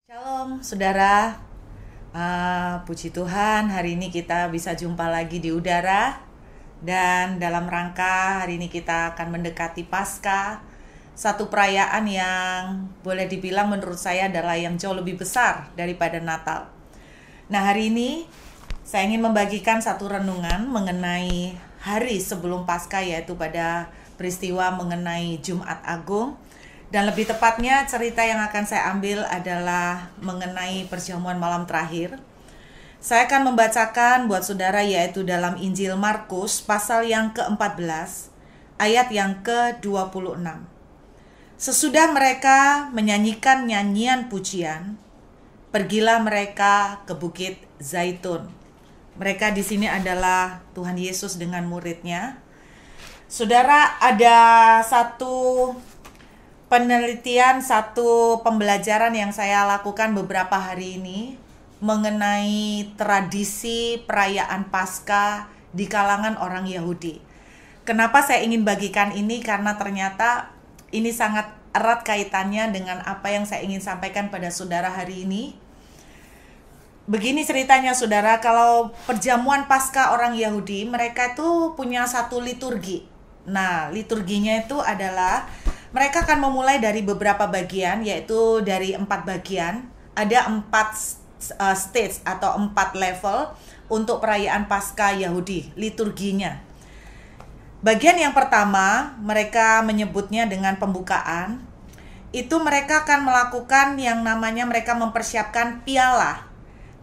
Shalom, saudara. Puji Tuhan, hari ini kita bisa jumpa lagi di udara. Dan dalam rangka hari ini kita akan mendekati Paskah, satu perayaan yang boleh dibilang menurut saya adalah yang jauh lebih besar daripada Natal. Nah, hari ini saya ingin membagikan satu renungan mengenai hari sebelum Paskah, yaitu pada peristiwa mengenai Jumat Agung. Dan lebih tepatnya cerita yang akan saya ambil adalah mengenai perjamuan malam terakhir. Saya akan membacakan buat saudara yaitu dalam Injil Markus pasal yang ke-14 ayat yang ke-26. Sesudah mereka menyanyikan nyanyian pujian, pergilah mereka ke Bukit Zaitun. Mereka di sini adalah Tuhan Yesus dengan muridnya. Saudara, ada satu penelitian, satu pembelajaran yang saya lakukan beberapa hari ini mengenai tradisi perayaan Paskah di kalangan orang Yahudi. Kenapa saya ingin bagikan ini? Karena ternyata ini sangat erat kaitannya dengan apa yang saya ingin sampaikan pada saudara hari ini. Begini ceritanya saudara, kalau perjamuan Paskah orang Yahudi, mereka itu punya satu liturgi. Nah, liturginya itu adalah mereka akan memulai dari beberapa bagian, yaitu dari 4 bagian. Ada 4 stage atau 4 level untuk perayaan Paskah Yahudi, liturginya. Bagian yang pertama, mereka menyebutnya dengan pembukaan. Itu mereka akan melakukan yang namanya mereka mempersiapkan piala.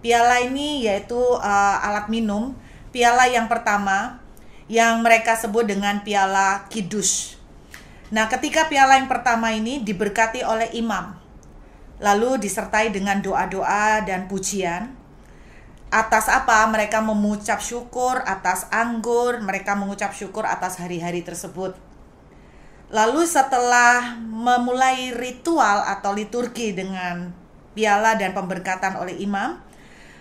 Piala ini yaitu alat minum. Piala yang pertama yang mereka sebut dengan piala kidus. Nah, ketika piala yang pertama ini diberkati oleh imam, lalu disertai dengan doa-doa dan pujian. Atas apa? Mereka mengucap syukur atas anggur, mereka mengucap syukur atas hari-hari tersebut. Lalu setelah memulai ritual atau liturgi dengan piala dan pemberkatan oleh imam,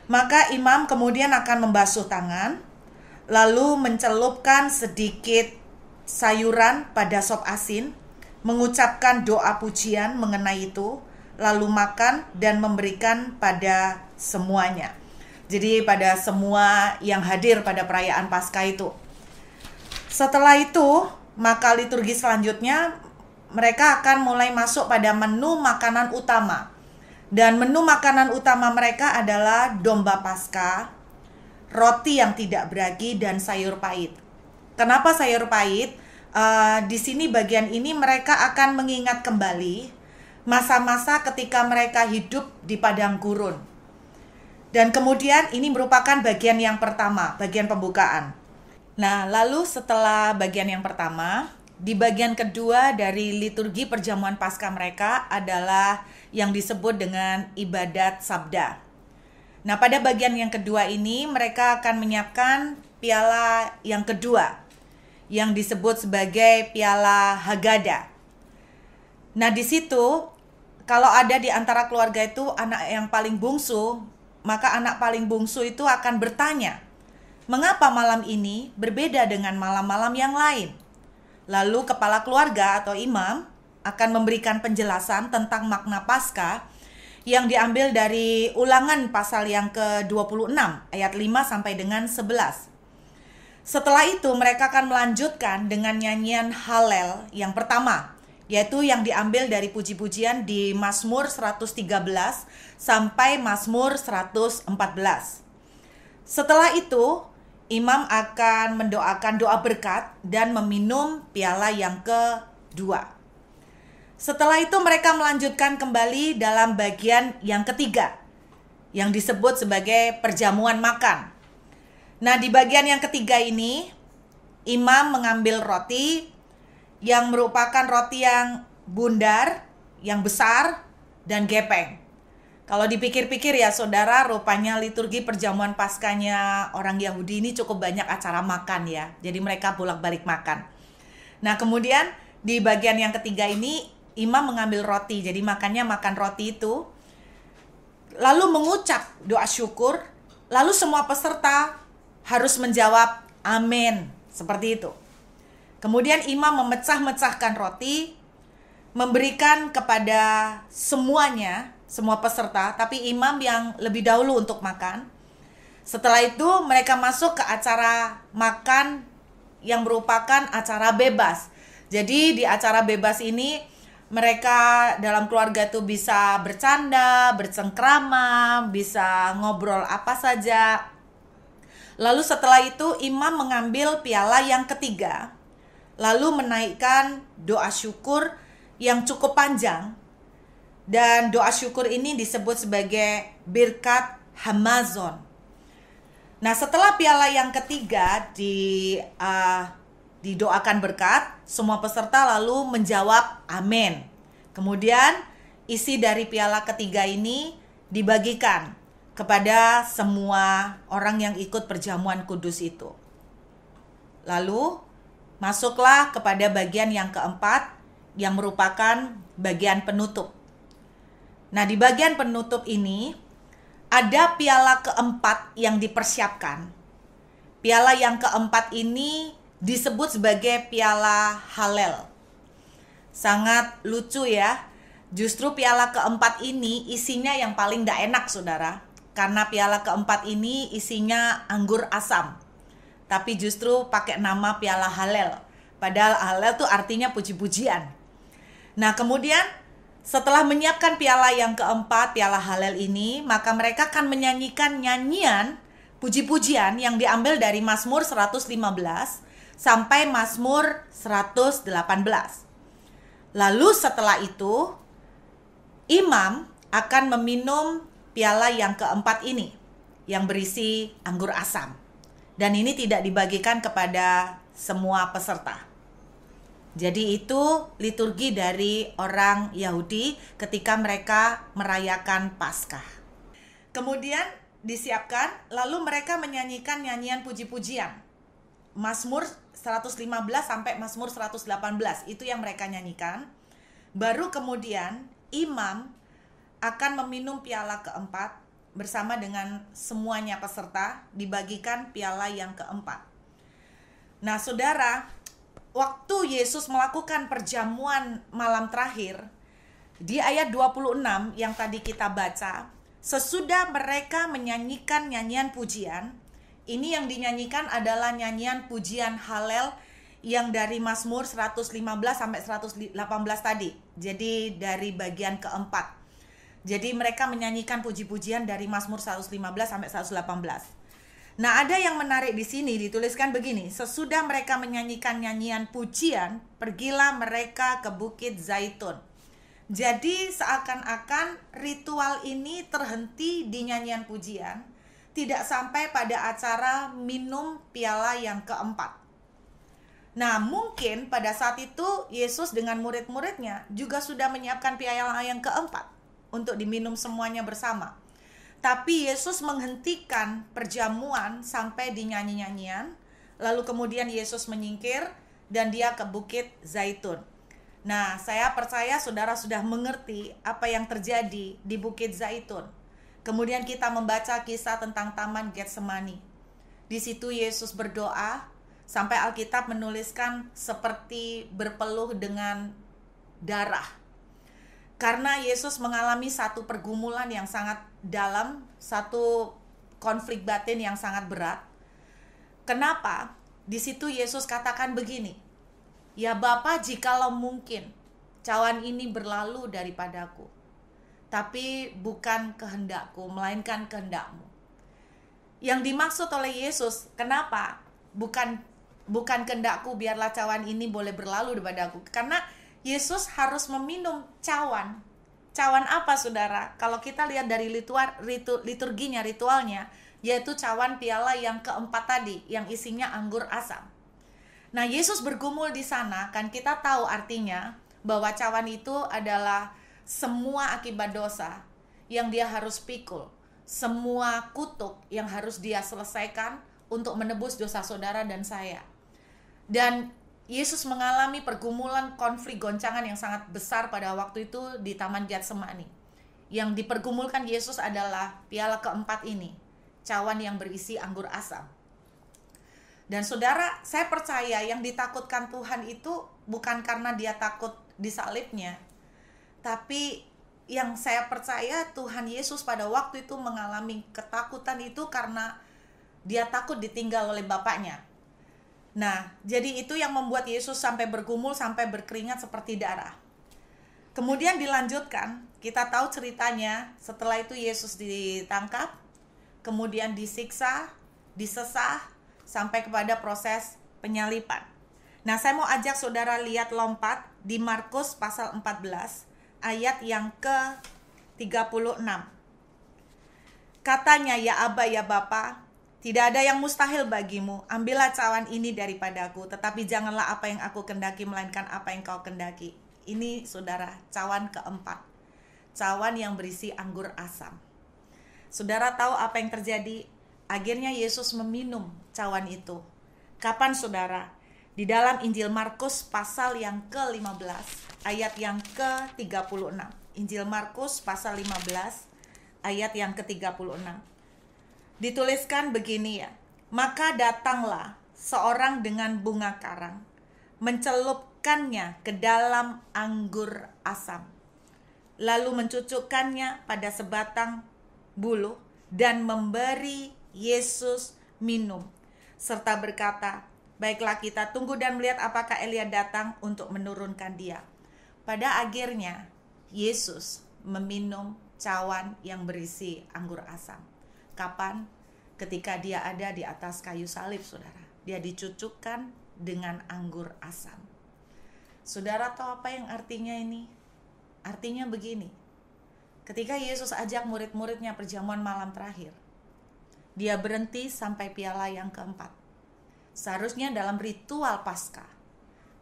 maka imam kemudian akan membasuh tangan, lalu mencelupkan sedikit sayuran pada sop asin, mengucapkan doa pujian mengenai itu, lalu makan dan memberikan pada semuanya. Jadi pada semua yang hadir pada perayaan Paskah itu. Setelah itu, maka liturgi selanjutnya mereka akan mulai masuk pada menu makanan utama. Dan menu makanan utama mereka adalah domba Paskah, roti yang tidak beragi, dan sayur pahit. Kenapa sayur pahit? Di sini bagian ini mereka akan mengingat kembali masa-masa ketika mereka hidup di padang gurun. Dan kemudian ini merupakan bagian yang pertama, bagian pembukaan. Nah, lalu setelah bagian yang pertama, di bagian kedua dari liturgi perjamuan Paskah mereka adalah yang disebut dengan ibadat sabda. Nah, pada bagian yang kedua ini mereka akan menyiapkan piala yang kedua yang disebut sebagai piala Haggadah. Nah, di situ kalau ada di antara keluarga itu anak yang paling bungsu, maka anak paling bungsu itu akan bertanya, "Mengapa malam ini berbeda dengan malam-malam yang lain?" Lalu kepala keluarga atau imam akan memberikan penjelasan tentang makna Paskah yang diambil dari Ulangan pasal yang ke-26 ayat 5 sampai dengan 11. Setelah itu mereka akan melanjutkan dengan nyanyian Halel yang pertama, yaitu yang diambil dari puji-pujian di Mazmur 113 sampai Mazmur 114. Setelah itu, imam akan mendoakan doa berkat dan meminum piala yang kedua. Setelah itu mereka melanjutkan kembali dalam bagian yang ketiga, yang disebut sebagai perjamuan makan. Nah, di bagian yang ketiga ini, imam mengambil roti yang merupakan roti yang bundar, yang besar, dan gepeng. Kalau dipikir-pikir ya saudara, rupanya liturgi perjamuan Paskahnya orang Yahudi ini cukup banyak acara makan ya. Jadi mereka bolak-balik makan. Nah, kemudian di bagian yang ketiga ini, imam mengambil roti. Jadi makannya makan roti itu, lalu mengucap doa syukur, lalu semua peserta harus menjawab amin, seperti itu. Kemudian imam memecah-mecahkan roti, memberikan kepada semuanya semua peserta, tapi imam yang lebih dahulu untuk makan. Setelah itu mereka masuk ke acara makan yang merupakan acara bebas. Jadi di acara bebas ini mereka dalam keluarga itu bisa bercanda, bercengkrama, bisa ngobrol apa saja. Lalu setelah itu imam mengambil piala yang ketiga, lalu menaikkan doa syukur yang cukup panjang. Dan doa syukur ini disebut sebagai birkat hamazon. Nah, setelah piala yang ketiga didoakan berkat, semua peserta lalu menjawab amin. Kemudian isi dari piala ketiga ini dibagikan kepada semua orang yang ikut perjamuan kudus itu. Lalu masuklah kepada bagian yang keempat, yang merupakan bagian penutup. Nah, di bagian penutup ini ada piala keempat yang dipersiapkan. Piala yang keempat ini disebut sebagai piala Halel. Sangat lucu ya. Justru piala keempat ini isinya yang paling gak enak, saudara. Karena piala keempat ini isinya anggur asam. Tapi justru pakai nama piala Halel. Padahal Halel tuh artinya puji-pujian. Nah, kemudian setelah menyiapkan piala yang keempat, piala Halel ini, maka mereka akan menyanyikan nyanyian puji-pujian yang diambil dari Mazmur 115 sampai Mazmur 118. Lalu setelah itu, imam akan meminum piala yang keempat ini, yang berisi anggur asam. Dan ini tidak dibagikan kepada semua peserta. Jadi itu liturgi dari orang Yahudi ketika mereka merayakan Paskah. Kemudian disiapkan, lalu mereka menyanyikan nyanyian puji-pujian. Mazmur 115 sampai Mazmur 118, itu yang mereka nyanyikan. Baru kemudian imam akan meminum piala keempat bersama dengan semuanya peserta, dibagikan piala yang keempat. Nah, saudara, waktu Yesus melakukan perjamuan malam terakhir, di ayat 26 yang tadi kita baca, sesudah mereka menyanyikan nyanyian pujian, ini yang dinyanyikan adalah nyanyian pujian Halel yang dari Mazmur 115 sampai 118 tadi. Jadi dari bagian keempat. Jadi mereka menyanyikan puji-pujian dari Mazmur 115 sampai 118. Nah, ada yang menarik di sini, dituliskan begini: sesudah mereka menyanyikan nyanyian pujian, pergilah mereka ke Bukit Zaitun. Jadi seakan-akan ritual ini terhenti di nyanyian pujian, tidak sampai pada acara minum piala yang keempat. Nah, mungkin pada saat itu Yesus dengan murid-muridnya juga sudah menyiapkan piala yang keempat untuk diminum semuanya bersama. Tapi Yesus menghentikan perjamuan sampai di nyanyi-nyanyian, lalu kemudian Yesus menyingkir dan dia ke Bukit Zaitun. Nah, saya percaya saudara sudah mengerti apa yang terjadi di Bukit Zaitun. Kemudian kita membaca kisah tentang Taman Getsemani. Di situ Yesus berdoa, sampai Alkitab menuliskan seperti berpeluh dengan darah. Karena Yesus mengalami satu pergumulan yang sangat dalam, satu konflik batin yang sangat berat. Kenapa? Di situ Yesus katakan begini, "Ya Bapa, jikalau mungkin, cawan ini berlalu daripadaku. Tapi bukan kehendakku, melainkan kehendak-Mu." Yang dimaksud oleh Yesus, kenapa? Bukan kehendakku, biarlah cawan ini boleh berlalu daripadaku. Karena Yesus harus meminum cawan. Cawan apa, saudara? Kalau kita lihat dari liturginya, ritualnya, yaitu cawan piala yang keempat tadi, yang isinya anggur asam. Nah, Yesus bergumul di sana, kan kita tahu artinya bahwa cawan itu adalah semua akibat dosa yang dia harus pikul. Semua kutuk yang harus dia selesaikan untuk menebus dosa saudara dan saya. Dan Yesus mengalami pergumulan konflik goncangan yang sangat besar pada waktu itu di Taman Getsemani. Yang dipergumulkan Yesus adalah piala keempat ini, cawan yang berisi anggur asam. Dan saudara, saya percaya yang ditakutkan Tuhan itu bukan karena dia takut disalibnya, tapi yang saya percaya Tuhan Yesus pada waktu itu mengalami ketakutan itu karena dia takut ditinggal oleh Bapaknya. Nah, jadi itu yang membuat Yesus sampai bergumul, sampai berkeringat seperti darah. Kemudian dilanjutkan, kita tahu ceritanya, setelah itu Yesus ditangkap, kemudian disiksa, disesah, sampai kepada proses penyaliban. Nah, saya mau ajak saudara lihat lompat di Markus pasal 14, ayat yang ke-36. Katanya, ya Aba, ya Bapa, tidak ada yang mustahil bagimu. Ambillah cawan ini daripadaku, tetapi janganlah apa yang aku kendaki, melainkan apa yang kau kendaki. Ini saudara, cawan keempat. Cawan yang berisi anggur asam. Saudara tahu apa yang terjadi? Akhirnya Yesus meminum cawan itu. Kapan saudara? Di dalam Injil Markus pasal yang ke-15, ayat yang ke-36. Injil Markus pasal 15, ayat yang ke-36. Dituliskan begini ya. Maka datanglah seorang dengan bunga karang, mencelupkannya ke dalam anggur asam, lalu mencucukkannya pada sebatang buluh dan memberi Yesus minum, serta berkata, baiklah, kita tunggu dan melihat apakah Elia datang untuk menurunkan dia. Pada akhirnya Yesus meminum cawan yang berisi anggur asam. Kapan? Ketika dia ada di atas kayu salib, saudara. Dia dicucukkan dengan anggur asam. Saudara tahu apa yang artinya ini? Artinya begini. Ketika Yesus ajak murid-muridnya perjamuan malam terakhir, dia berhenti sampai piala yang keempat. Seharusnya dalam ritual Paskah,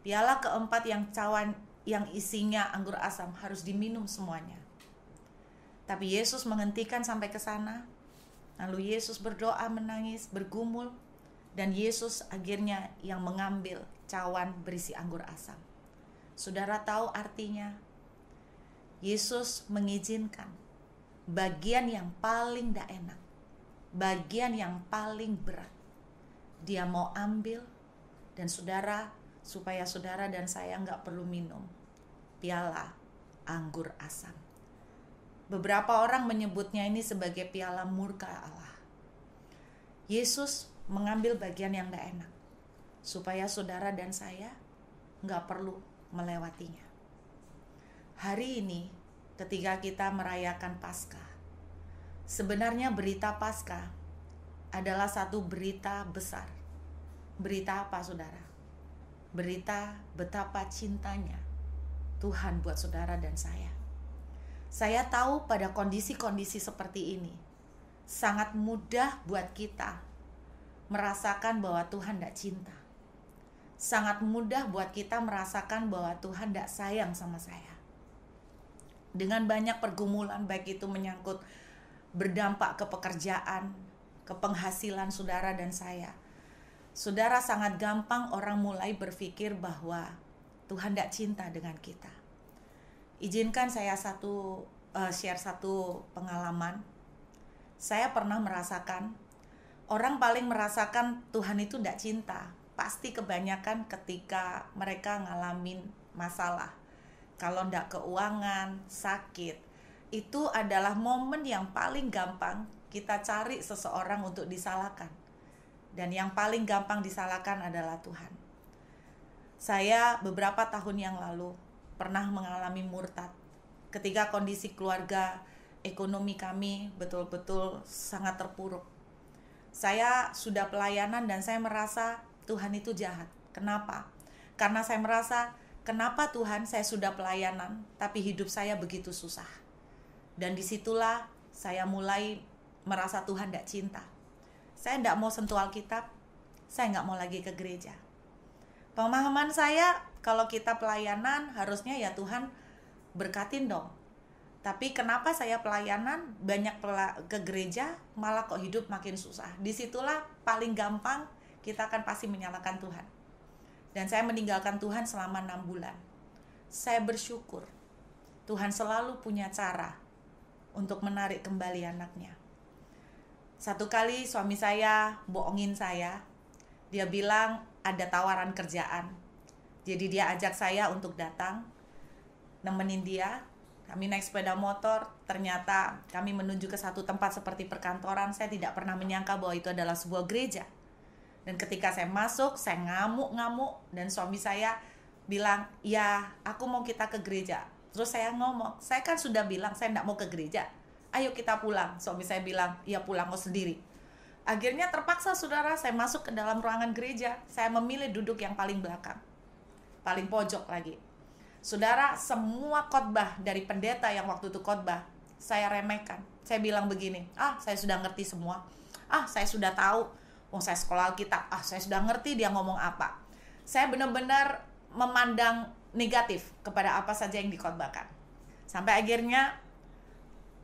piala keempat yang cawan yang isinya anggur asam harus diminum semuanya. Tapi Yesus menghentikan sampai ke sana. Lalu Yesus berdoa, menangis, bergumul, dan Yesus akhirnya yang mengambil cawan berisi anggur asam. Saudara tahu artinya? Yesus mengizinkan bagian yang paling tidak enak, bagian yang paling berat, dia mau ambil, dan saudara, supaya saudara dan saya nggak perlu minum piala anggur asam. Beberapa orang menyebutnya ini sebagai piala murka Allah. Yesus mengambil bagian yang tidak enak, supaya saudara dan saya nggak perlu melewatinya. Hari ini, ketika kita merayakan Paskah, sebenarnya berita Paskah adalah satu berita besar. Berita apa, saudara? Berita betapa cintanya Tuhan buat saudara dan saya. Saya tahu pada kondisi-kondisi seperti ini, sangat mudah buat kita merasakan bahwa Tuhan tidak cinta. Sangat mudah buat kita merasakan bahwa Tuhan tidak sayang sama saya. Dengan banyak pergumulan, baik itu menyangkut berdampak ke pekerjaan, ke penghasilan saudara dan saya. Saudara, sangat gampang orang mulai berpikir bahwa Tuhan tidak cinta dengan kita. Izinkan saya share satu pengalaman. Saya pernah merasakan, orang paling merasakan Tuhan itu tidak cinta, pasti kebanyakan ketika mereka ngalamin masalah. Kalau tidak keuangan, sakit, itu adalah momen yang paling gampang kita cari seseorang untuk disalahkan. Dan yang paling gampang disalahkan adalah Tuhan. Saya beberapa tahun yang lalu pernah mengalami murtad. Ketika kondisi keluarga, ekonomi kami betul-betul sangat terpuruk. Saya sudah pelayanan dan saya merasa Tuhan itu jahat. Kenapa? Karena saya merasa, kenapa Tuhan saya sudah pelayanan, tapi hidup saya begitu susah. Dan disitulah saya mulai merasa Tuhan tidak cinta. Saya tidak mau sentuh Alkitab, saya nggak mau lagi ke gereja. Pemahaman saya, kalau kita pelayanan, harusnya ya Tuhan berkatin dong. Tapi kenapa saya pelayanan, banyak ke gereja, malah kok hidup makin susah. Disitulah paling gampang kita akan pasti menyalahkan Tuhan. Dan saya meninggalkan Tuhan selama 6 bulan. Saya bersyukur, Tuhan selalu punya cara untuk menarik kembali anaknya. Satu kali suami saya bohongin saya. Dia bilang ada tawaran kerjaan. Jadi dia ajak saya untuk datang, nemenin dia. Kami naik sepeda motor, ternyata kami menuju ke satu tempat seperti perkantoran. Saya tidak pernah menyangka bahwa itu adalah sebuah gereja. Dan ketika saya masuk, saya ngamuk-ngamuk. Dan suami saya bilang, ya aku mau kita ke gereja. Terus saya ngomong, saya kan sudah bilang saya tidak mau ke gereja. Ayo kita pulang. Suami saya bilang, ya pulang kau sendiri. Akhirnya terpaksa saudara, saya masuk ke dalam ruangan gereja. Saya memilih duduk yang paling belakang, paling pojok lagi. Saudara, semua khotbah dari pendeta yang waktu itu khotbah, saya remehkan. Saya bilang begini, saya sudah ngerti semua. Saya sudah tahu. Saya sekolah Alkitab. Saya sudah ngerti dia ngomong apa. Saya benar-benar memandang negatif kepada apa saja yang dikhotbahkan. Sampai akhirnya,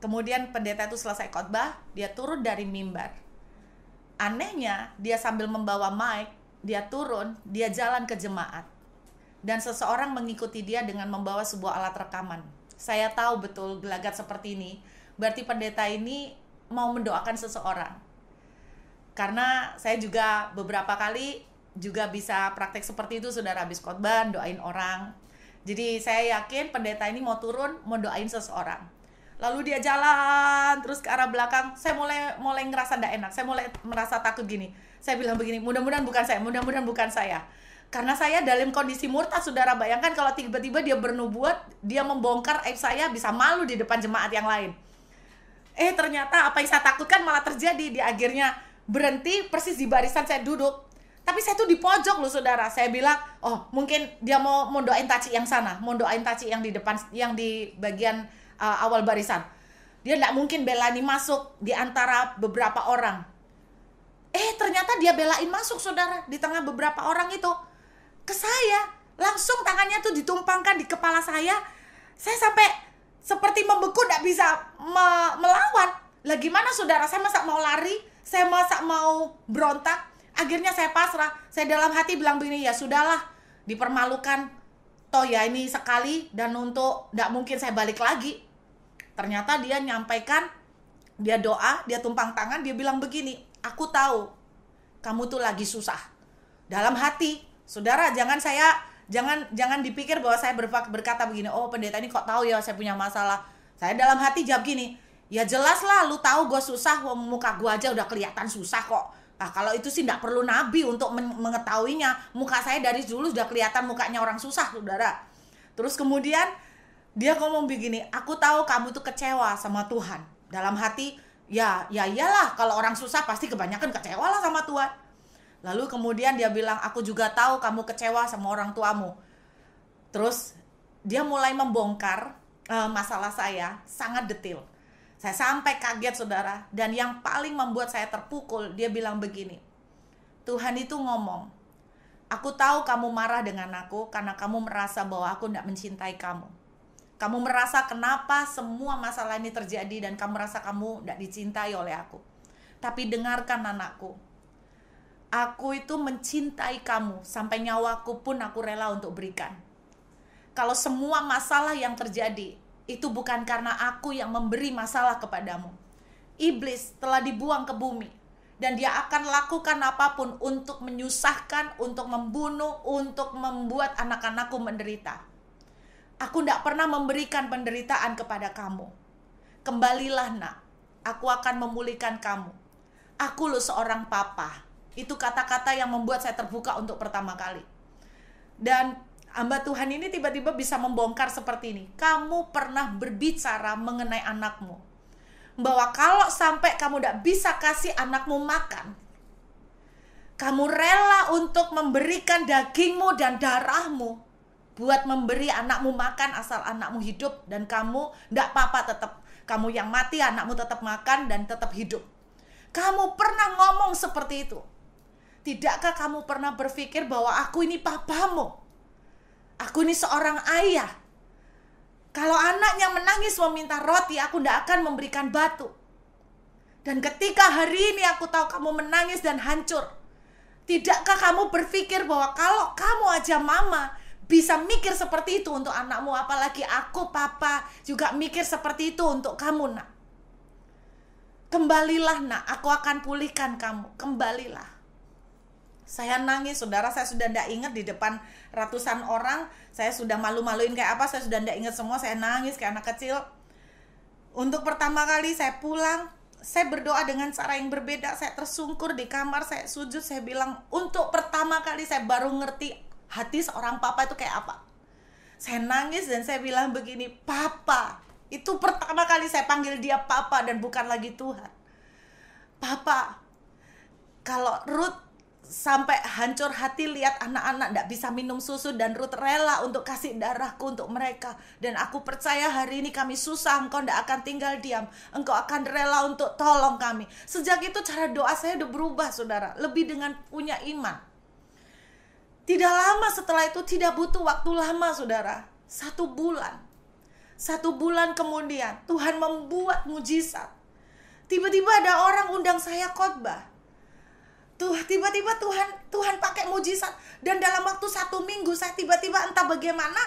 kemudian pendeta itu selesai khotbah, dia turun dari mimbar. Anehnya, dia sambil membawa mic, dia turun, dia jalan ke jemaat. Dan seseorang mengikuti dia dengan membawa sebuah alat rekaman. Saya tahu betul gelagat seperti ini. Berarti pendeta ini mau mendoakan seseorang. Karena saya juga beberapa kali juga bisa praktek seperti itu, saudara, habis khotbah doain orang. Jadi saya yakin pendeta ini mau turun, mau doain seseorang. Lalu dia jalan terus ke arah belakang. Saya mulai ngerasa enggak enak. Saya mulai merasa takut gini. Saya bilang begini, mudah-mudahan bukan saya, mudah-mudahan bukan saya. Karena saya dalam kondisi murtad, saudara. Bayangkan kalau tiba-tiba dia bernubuat, dia membongkar aib saya, bisa malu di depan jemaat yang lain. Ternyata apa yang saya takutkan malah terjadi. Di akhirnya berhenti persis di barisan saya duduk. Tapi saya tuh di pojok loh, saudara. Saya bilang, mungkin dia mau doain taci yang sana, mau doain taci yang di depan, yang di bagian awal barisan. Dia tidak mungkin belain masuk di antara beberapa orang. Ternyata dia belain masuk, saudara, di tengah beberapa orang itu. Ke saya, langsung tangannya tuh ditumpangkan di kepala saya. Saya sampai seperti membeku, tidak bisa melawan. Lah gimana, saudara? Saya masa mau lari, saya masa mau berontak. Akhirnya saya pasrah. Saya dalam hati bilang begini, ya sudahlah, dipermalukan. Toh ya ini sekali, dan untuk tidak mungkin saya balik lagi. Ternyata dia nyampaikan, dia doa, dia tumpang tangan, dia bilang begini, aku tahu kamu tuh lagi susah. Dalam hati, saudara, jangan dipikir bahwa saya berkata begini, pendeta ini kok tahu ya saya punya masalah. Saya dalam hati jawab gini, ya jelas lah lu tahu gue susah, muka gue aja udah kelihatan susah kok. Nah kalau itu sih tidak perlu nabi untuk mengetahuinya. Muka saya dari dulu sudah kelihatan mukanya orang susah, saudara. Terus kemudian dia ngomong begini, aku tahu kamu tuh kecewa sama Tuhan. Dalam hati, ya iyalah, kalau orang susah pasti kebanyakan kecewa lah sama Tuhan. Lalu kemudian dia bilang, aku juga tahu kamu kecewa sama orang tuamu. Terus dia mulai membongkar masalah saya sangat detail. Saya sampai kaget, saudara. Dan yang paling membuat saya terpukul, dia bilang begini, Tuhan itu ngomong, aku tahu kamu marah dengan aku karena kamu merasa bahwa aku tidak mencintai kamu. Kamu merasa kenapa semua masalah ini terjadi dan kamu merasa kamu tidak dicintai oleh aku. Tapi dengarkan anakku, aku itu mencintai kamu sampai nyawaku pun aku rela untuk berikan. Kalau semua masalah yang terjadi itu bukan karena aku yang memberi masalah kepadamu. Iblis telah dibuang ke bumi dan dia akan lakukan apapun untuk menyusahkan, untuk membunuh, untuk membuat anak-anakku menderita. Aku tidak pernah memberikan penderitaan kepada kamu. Kembalilah nak, aku akan memulihkan kamu. Aku loh seorang papa. Itu kata-kata yang membuat saya terbuka untuk pertama kali. Dan hamba Tuhan ini tiba-tiba bisa membongkar seperti ini. Kamu pernah berbicara mengenai anakmu, bahwa kalau sampai kamu tidak bisa kasih anakmu makan, kamu rela untuk memberikan dagingmu dan darahmu buat memberi anakmu makan asal anakmu hidup. Dan kamu tidak apa-apa, tetap kamu yang mati, anakmu tetap makan dan tetap hidup. Kamu pernah ngomong seperti itu. Tidakkah kamu pernah berpikir bahwa aku ini papamu? Aku ini seorang ayah. Kalau anaknya menangis meminta roti, aku tidak akan memberikan batu. Dan ketika hari ini aku tahu kamu menangis dan hancur, tidakkah kamu berpikir bahwa kalau kamu aja mama bisa mikir seperti itu untuk anakmu, apalagi aku papa juga mikir seperti itu untuk kamu nak. Kembalilah nak, aku akan pulihkan kamu, kembalilah. Saya nangis, saudara. Saya sudah tidak ingat di depan ratusan orang. Saya sudah malu-maluin kayak apa. Saya sudah tidak ingat semua. Saya nangis kayak anak kecil. Untuk pertama kali saya pulang, saya berdoa dengan cara yang berbeda. Saya tersungkur di kamar, saya sujud. Saya bilang, untuk pertama kali saya baru ngerti hati seorang papa itu kayak apa. Saya nangis dan saya bilang begini, Papa. Itu pertama kali saya panggil dia Papa dan bukan lagi Tuhan. Papa, kalau Ruth sampai hancur hati lihat anak-anak tidak bisa minum susu dan Ruth rela untuk kasih darahku untuk mereka, dan aku percaya hari ini kami susah, engkau tidak akan tinggal diam, engkau akan rela untuk tolong kami. Sejak itu cara doa saya udah berubah, saudara, lebih dengan punya iman. Tidak lama setelah itu, tidak butuh waktu lama, saudara, 1 bulan. 1 bulan kemudian Tuhan membuat mujizat. Tiba-tiba ada orang undang saya khotbah. Tiba-tiba Tuhan pakai mujizat, dan dalam waktu 1 minggu saya tiba-tiba entah bagaimana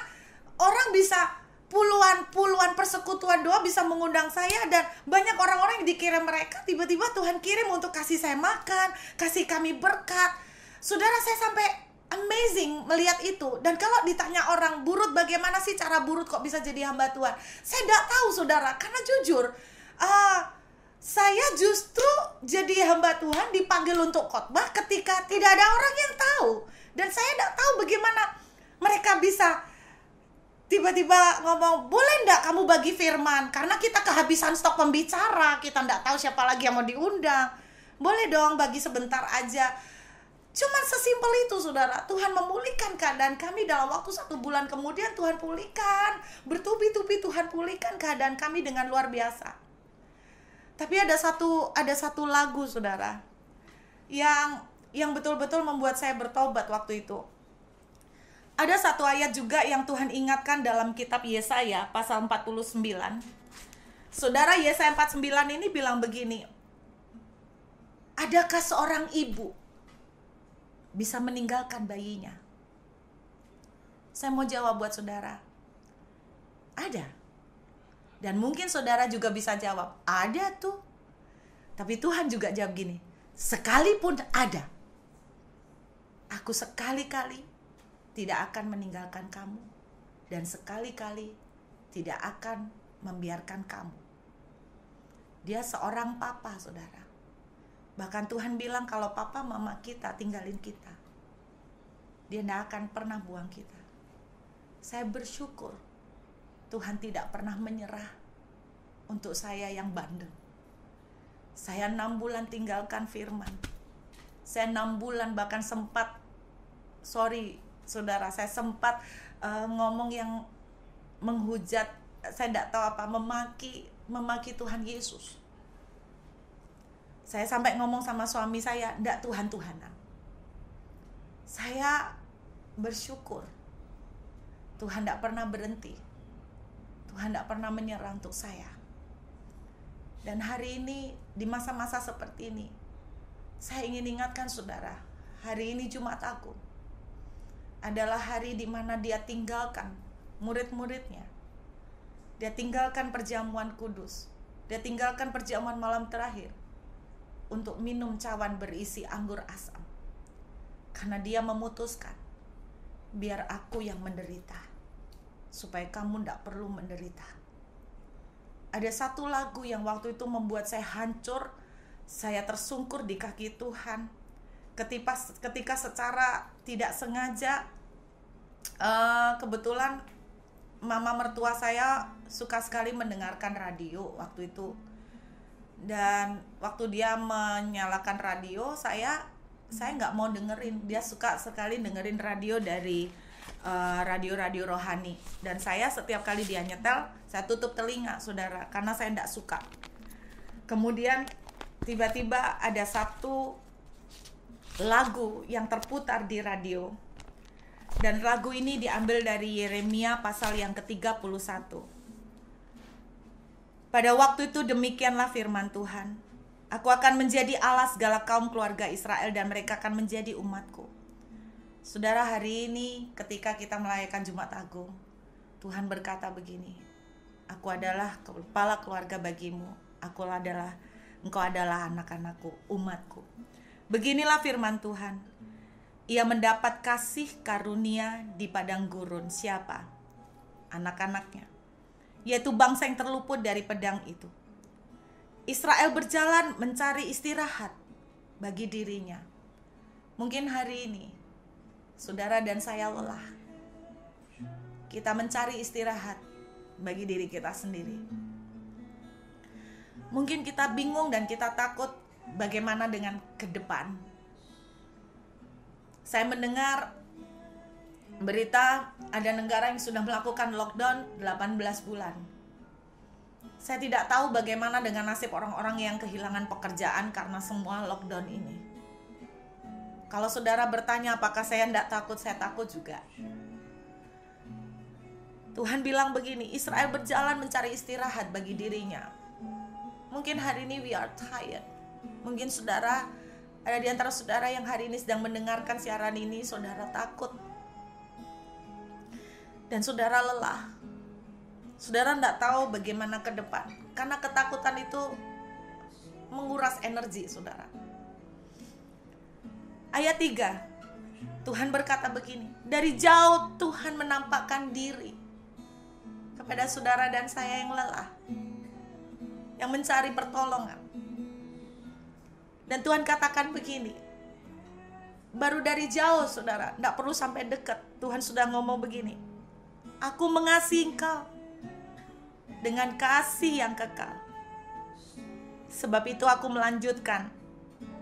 orang bisa puluhan persekutuan doa bisa mengundang saya, dan banyak orang-orang yang dikirim mereka tiba-tiba Tuhan kirim untuk kasih saya makan, kasih kami berkat. Saudara, saya sampai amazing melihat itu. Dan kalau ditanya orang, Bu Ruth, bagaimana sih cara Bu Ruth kok bisa jadi hamba Tuhan? Saya tidak tahu, saudara, karena jujur saya justru jadi hamba Tuhan dipanggil untuk khotbah ketika tidak ada orang yang tahu. Dan saya tidak tahu bagaimana mereka bisa tiba-tiba ngomong, boleh enggak kamu bagi firman? Karena kita kehabisan stok pembicara, kita tidak tahu siapa lagi yang mau diundang. Boleh dong bagi sebentar aja. Cuman sesimpel itu, saudara. Tuhan memulihkan keadaan kami dalam waktu 1 bulan kemudian. Tuhan pulihkan, bertubi-tubi Tuhan pulihkan keadaan kami dengan luar biasa. Tapi ada satu lagu, saudara, yang betul-betul membuat saya bertobat waktu itu. Ada satu ayat juga yang Tuhan ingatkan dalam kitab Yesaya pasal 49. Saudara, Yesaya 49 ini bilang begini, adakah seorang ibu bisa meninggalkan bayinya? Saya mau jawab buat saudara, ada. Dan mungkin saudara juga bisa jawab, ada tuh. Tapi Tuhan juga jawab gini, sekalipun ada, aku sekali-kali tidak akan meninggalkan kamu, dan sekali-kali tidak akan membiarkan kamu. Dia seorang papa, saudara. Bahkan Tuhan bilang kalau papa mama kita tinggalin kita, dia tidak akan pernah buang kita. Saya bersyukur Tuhan tidak pernah menyerah untuk saya yang bandel. Saya 6 bulan tinggalkan firman. Saya 6 bulan bahkan sempat, saudara, saya sempat ngomong yang menghujat, saya tidak tahu apa, memaki Tuhan Yesus. Saya sampai ngomong sama suami saya, tidak Tuhan-Tuhanan. Saya bersyukur Tuhan tidak pernah berhenti. Tuhan tidak pernah menyerah untuk saya. Dan hari ini, di masa-masa seperti ini, saya ingin ingatkan saudara, hari ini Jumat Agung adalah hari di mana dia tinggalkan murid-muridnya. Dia tinggalkan perjamuan kudus. Dia tinggalkan perjamuan malam terakhir untuk minum cawan berisi anggur asam. Karena dia memutuskan, biar aku yang menderita, supaya kamu tidak perlu menderita. Ada satu lagu yang waktu itu membuat saya hancur. Saya tersungkur di kaki Tuhan ketika secara tidak sengaja, kebetulan mama mertua saya suka sekali mendengarkan radio waktu itu. Dan waktu dia menyalakan radio, saya nggak mau dengerin. Dia suka sekali dengerin radio dari radio-radio rohani, dan saya setiap kali dia nyetel, saya tutup telinga, saudara, karena saya tidak suka. Kemudian tiba-tiba ada satu lagu yang terputar di radio, dan lagu ini diambil dari Yeremia pasal yang ke-31. Pada waktu itu demikianlah firman Tuhan, aku akan menjadi Allah segala kaum keluarga Israel, dan mereka akan menjadi umatku. Saudara, hari ini ketika kita merayakan Jumat Agung, Tuhan berkata begini, aku adalah kepala keluarga bagimu, engkau adalah anak-anakku, umatku. Beginilah firman Tuhan, Ia mendapat kasih karunia di padang gurun. Siapa? Anak-anaknya, yaitu bangsa yang terluput dari pedang itu. Israel berjalan mencari istirahat bagi dirinya. Mungkin hari ini saudara dan saya lelah. Kita mencari istirahat bagi diri kita sendiri. Mungkin kita bingung dan kita takut bagaimana dengan ke depan. Saya mendengar berita ada negara yang sudah melakukan lockdown 18 bulan. Saya tidak tahu bagaimana dengan nasib orang-orang yang kehilangan pekerjaan karena semua lockdown ini. Kalau saudara bertanya apakah saya tidak takut, saya takut juga. Tuhan bilang begini, Israel berjalan mencari istirahat bagi dirinya. Mungkin hari ini we are tired. Mungkin saudara, ada di antara saudara yang hari ini sedang mendengarkan siaran ini, saudara takut. Dan saudara lelah. Saudara tidak tahu bagaimana ke depan. Karena ketakutan itu menguras energi saudara. Ayat 3, Tuhan berkata begini, dari jauh Tuhan menampakkan diri kepada saudara dan saya yang lelah, yang mencari pertolongan. Dan Tuhan katakan begini, baru dari jauh saudara, tidak perlu sampai dekat, Tuhan sudah ngomong begini, aku mengasihi engkau dengan kasih yang kekal. Sebab itu aku melanjutkan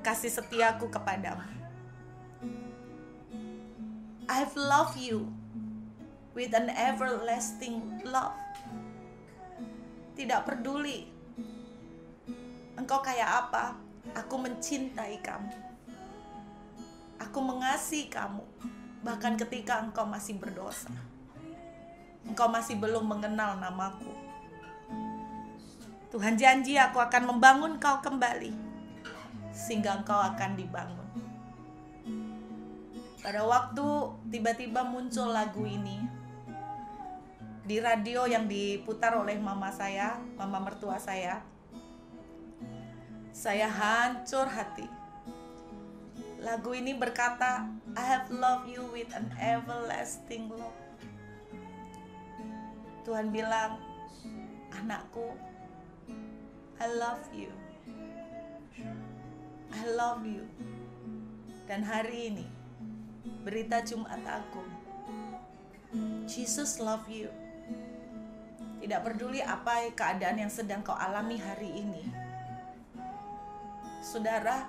kasih setiaku kepadamu. I've loved you with an everlasting love. Tidak peduli engkau kayak apa, aku mencintai kamu. Aku mengasihi kamu, bahkan ketika engkau masih berdosa. Engkau masih belum mengenal namaku. Tuhan janji aku akan membangun kau kembali, sehingga engkau akan dibangun. Pada waktu tiba-tiba muncul lagu ini di radio yang diputar oleh mama saya, mama mertua saya hancur hati. Lagu ini berkata, I have loved you with an everlasting love. Tuhan bilang, anakku, I love you. I love you. Dan hari ini berita Jumat Agung, Jesus love you. Tidak peduli apa keadaan yang sedang kau alami hari ini. Saudara,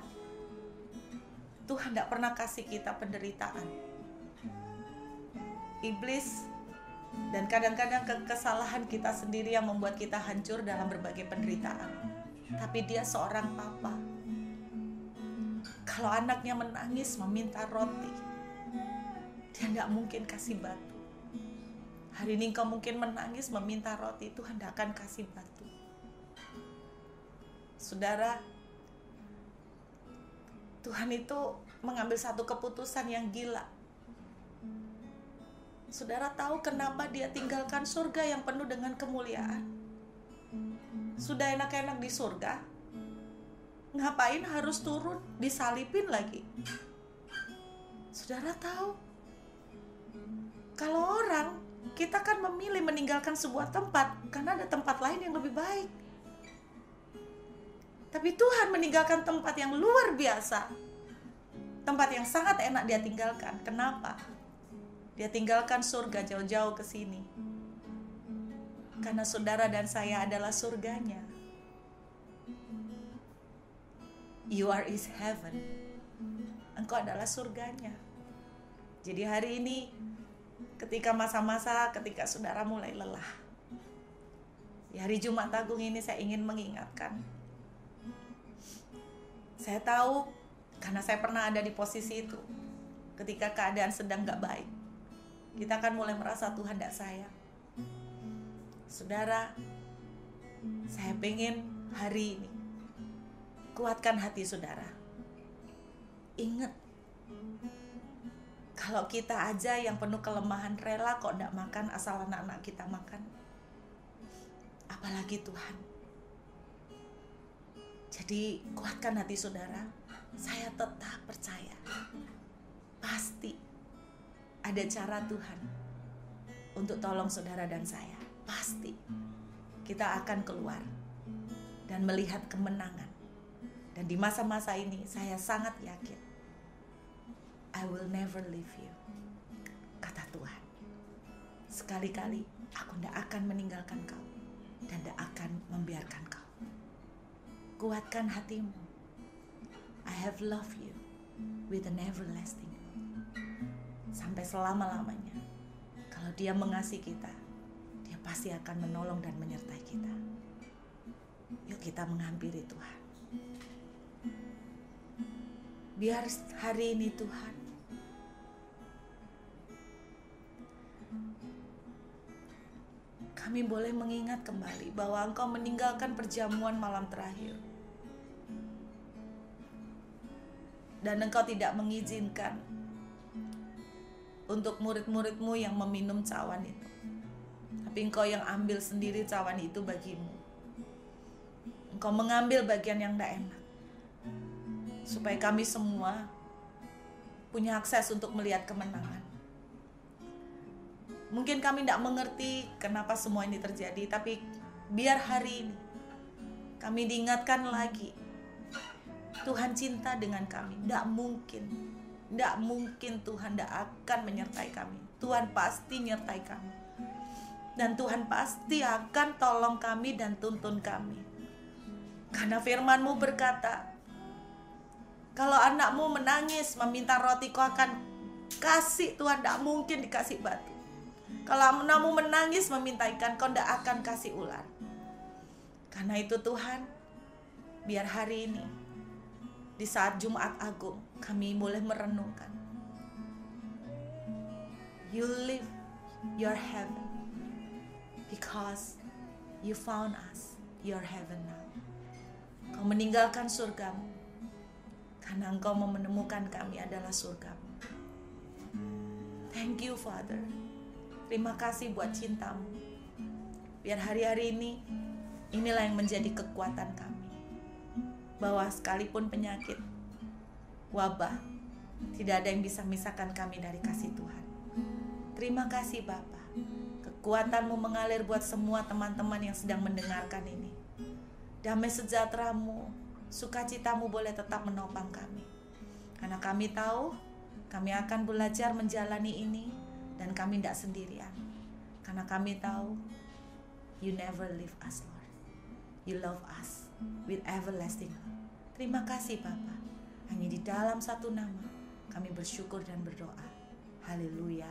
Tuhan tidak pernah kasih kita penderitaan. Iblis dan kadang-kadang kesalahan kita sendiri yang membuat kita hancur dalam berbagai penderitaan. Tapi dia seorang papa. Kalau anaknya menangis meminta roti, dia tidak mungkin kasih batu. Hari ini engkau mungkin menangis meminta roti, Tuhan tidak akan kasih batu. Saudara, Tuhan itu mengambil satu keputusan yang gila. Saudara tahu kenapa dia tinggalkan surga yang penuh dengan kemuliaan? Sudah enak-enak di surga, ngapain harus turun, disalipin lagi? Saudara tahu, kalau orang, kita kan memilih meninggalkan sebuah tempat karena ada tempat lain yang lebih baik. Tapi Tuhan meninggalkan tempat yang luar biasa, tempat yang sangat enak dia tinggalkan. Kenapa? Dia tinggalkan surga jauh-jauh ke sini. Karena saudara dan saya adalah surganya. You are his heaven. Engkau adalah surganya. Jadi hari ini, ketika masa-masa ketika saudara mulai lelah, di hari Jumat Agung ini saya ingin mengingatkan. Saya tahu, karena saya pernah ada di posisi itu. Ketika keadaan sedang gak baik, kita akan mulai merasa Tuhan tidak sayang. Saudara, saya pengen hari ini kuatkan hati saudara. Ingat, kalau kita aja yang penuh kelemahan rela kok tidak makan asal anak-anak kita makan, apalagi Tuhan. Jadi kuatkan hati saudara. Saya tetap percaya pasti ada cara Tuhan untuk tolong saudara dan saya. Pasti kita akan keluar dan melihat kemenangan. Dan di masa-masa ini saya sangat yakin, I will never leave you, kata Tuhan. Sekali-kali aku tidak akan meninggalkan kau dan tidak akan membiarkan kau. Kuatkan hatimu. I have loved you with an everlasting love. Sampai selama-lamanya. Kalau Dia mengasihi kita, Dia pasti akan menolong dan menyertai kita. Yuk kita menghampiri Tuhan. Biar hari ini Tuhan kami boleh mengingat kembali bahwa Engkau meninggalkan perjamuan malam terakhir. Dan Engkau tidak mengizinkan untuk murid-murid-Mu yang meminum cawan itu. Tapi Engkau yang ambil sendiri cawan itu bagimu. Engkau mengambil bagian yang tidak enak. Supaya kami semua punya akses untuk melihat kemenangan. Mungkin kami tidak mengerti kenapa semua ini terjadi. Tapi biar hari ini kami diingatkan lagi, Tuhan cinta dengan kami. Tidak mungkin Tuhan tidak akan menyertai kami. Tuhan pasti menyertai kami. Dan Tuhan pasti akan tolong kami dan tuntun kami. Karena firman-Mu berkata, kalau anakmu menangis meminta roti, kau akan kasih. Tuhan tidak mungkin dikasih batu. Kalau anakmu menangis meminta ikan, kau tidak akan kasih ular. Karena itu Tuhan, biar hari ini di saat Jumat Agung kami boleh merenungkan, you live your heaven because you found us your heaven now. Kau meninggalkan surgamu karena Engkau menemukan kami adalah surgamu. Thank you Father. Terima kasih buat cintamu. Biar hari-hari ini, inilah yang menjadi kekuatan kami. Bahwa sekalipun penyakit, wabah, tidak ada yang bisa memisahkan kami dari kasih Tuhan. Terima kasih Bapa. Kekuatan-Mu mengalir buat semua teman-teman yang sedang mendengarkan ini. Damai sejahtera-Mu, sukacita-Mu boleh tetap menopang kami. Karena kami tahu, kami akan belajar menjalani ini. Dan kami tidak sendirian. Karena kami tahu, you never leave us Lord. You love us with everlasting love. Terima kasih Bapa. Hanya di dalam satu nama kami bersyukur dan berdoa. Haleluya.